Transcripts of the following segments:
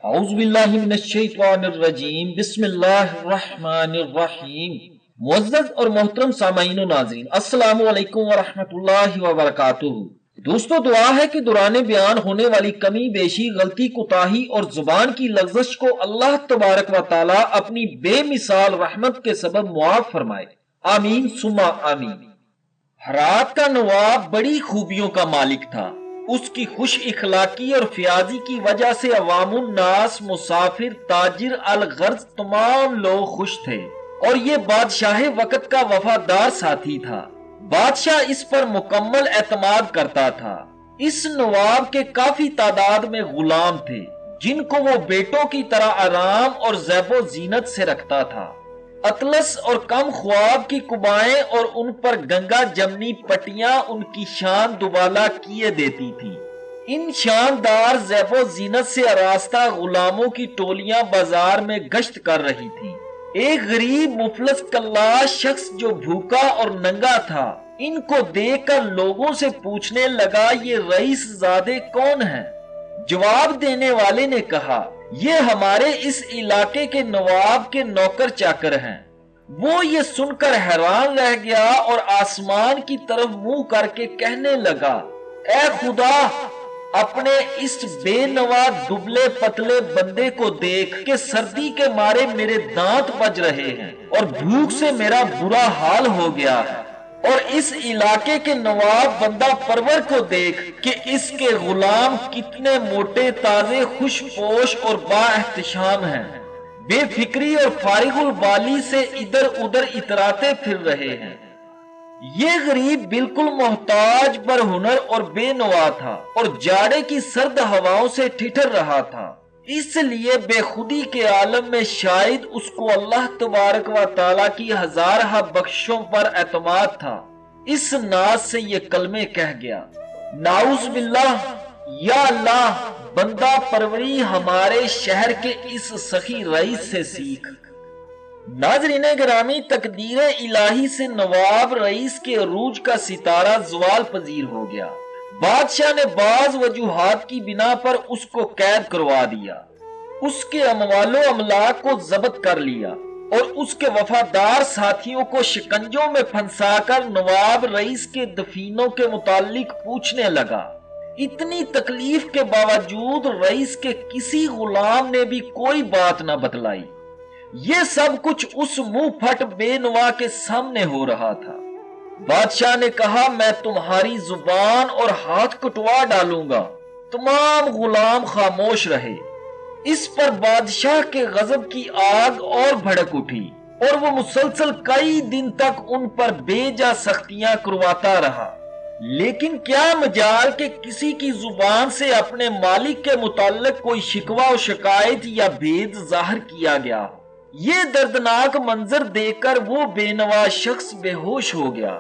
اعوذ باللہ من الشیطان الرجیم بسم اللہ الرحمن الرحیم۔ معزز اور محترم سامعین و ناظرین، السلام علیکم ورحمۃ اللہ وبرکاتہ۔ دوستو، دعا ہے کہ دوران بیان ہونے والی کمی بیشی، غلطی، کوتاہی اور زبان کی لغزش کو اللہ تبارک و تعالی اپنی بے مثال رحمت کے سبب معاف فرمائے، آمین ثم آمین۔ ہرات کا نواب بڑی خوبیوں کا مالک تھا۔ اس کی خوش اخلاقی اور فیاضی کی وجہ سے عوام الناس، مسافر، تاجر، الغرض تمام لوگ خوش تھے، اور یہ بادشاہ وقت کا وفادار ساتھی تھا۔ بادشاہ اس پر مکمل اعتماد کرتا تھا۔ اس نواب کے کافی تعداد میں غلام تھے، جن کو وہ بیٹوں کی طرح آرام اور زیب و زینت سے رکھتا تھا۔ اطلس اور کم خواب کی قبائیں اور ان پر گنگا جمنی پٹیاں ان کی شان دوبالا کیے دیتی تھی۔ ان شاندار زیب و زینت سے آراستہ غلاموں کی ٹولیاں بازار میں گشت کر رہی تھیں۔ ایک غریب مفلس کلاش شخص جو بھوکا اور ننگا تھا، ان کو دیکھ کر لوگوں سے پوچھنے لگا، یہ رئیس زادے کون ہیں؟ جواب دینے والے نے کہا، یہ ہمارے اس علاقے کے نواب کے نوکر چاکر ہیں۔ وہ یہ سن کر حیران رہ گیا اور آسمان کی طرف منہ کر کے کہنے لگا، اے خدا، اپنے اس بے نوا دبلے پتلے بندے کو دیکھ کہ سردی کے مارے میرے دانت بج رہے ہیں اور بھوک سے میرا برا حال ہو گیا ہے، اور اس علاقے کے نواب بندہ پرور کو دیکھ کہ اس کے غلام کتنے موٹے، تازے، خوش پوش اور با احتشام ہیں، بے فکری اور فارغ البالی سے ادھر ادھر اتراتے پھر رہے ہیں۔ یہ غریب بالکل محتاج برہنر اور بے نوا تھا، اور جاڑے کی سرد ہواؤں سے ٹھٹر رہا تھا۔ اس لیے بے خودی کے عالم میں شاید اس کو اللہ تبارک و تعالی کی ہزارہ بخشوں پر اعتماد تھا۔ اس ناز سے یہ کلمے کہہ گیا، نعوذ باللہ، یا اللہ، بندہ پروری ہمارے شہر کے اس سخی رئیس سے سیکھ۔ ناظرین گرامی، تقدیر الہی سے نواب رئیس کے عروج کا ستارہ زوال پذیر ہو گیا۔ بادشاہ نے بعض وجوہات کی بنا پر اس کو قید کروا دیا، اس کے اموال و املاک کو ضبط کر لیا، اور اس کے وفادار ساتھیوں کو شکنجوں میں پھنسا کر نواب رئیس کے دفینوں کے متعلق پوچھنے لگا۔ اتنی تکلیف کے باوجود رئیس کے کسی غلام نے بھی کوئی بات نہ بتلائی۔ یہ سب کچھ اس منہ پھٹ بے نوا کے سامنے ہو رہا تھا۔ بادشاہ نے کہا، میں تمہاری زبان اور ہاتھ کٹوا ڈالوں گا۔ تمام غلام خاموش رہے۔ اس پر بادشاہ کے غضب کی آگ اور بھڑک اٹھی، اور وہ مسلسل کئی دن تک ان پر بے جا سختیاں کرواتا رہا۔ لیکن کیا مجال کہ کسی کی زبان سے اپنے مالک کے متعلق کوئی شکوہ و شکایت یا بھید ظاہر کیا گیا ہو۔ یہ دردناک منظر دیکھ کر وہ بے نوا شخص بے ہوش ہو گیا۔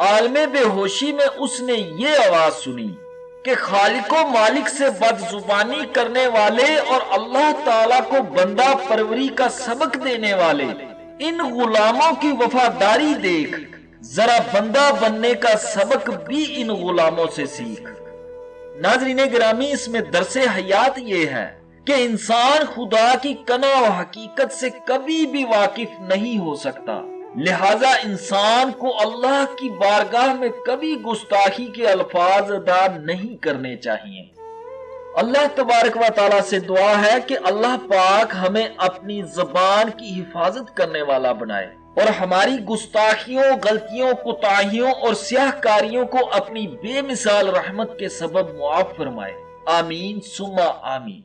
عالم بے ہوشی میں اس نے یہ آواز سنی کہ خالق و مالک سے بد زبانی کرنے والے اور اللہ تعالیٰ کو بندہ پروری کا سبق دینے والے ان غلاموں کی وفاداری دیکھ، ذرا بندہ بننے کا سبق بھی ان غلاموں سے سیکھ۔ ناظرین گرامی، اس میں درس حیات یہ ہے کہ انسان خدا کی کنا و حقیقت سے کبھی بھی واقف نہیں ہو سکتا، لہذا انسان کو اللہ کی بارگاہ میں کبھی گستاخی کے الفاظ ادا نہیں کرنے چاہیے۔ اللہ تبارک و تعالیٰ سے دعا ہے کہ اللہ پاک ہمیں اپنی زبان کی حفاظت کرنے والا بنائے، اور ہماری گستاخیوں، غلطیوں، کوتاہیوں اور سیاہ کاریوں کو اپنی بے مثال رحمت کے سبب معاف فرمائے، آمین ثم آمین۔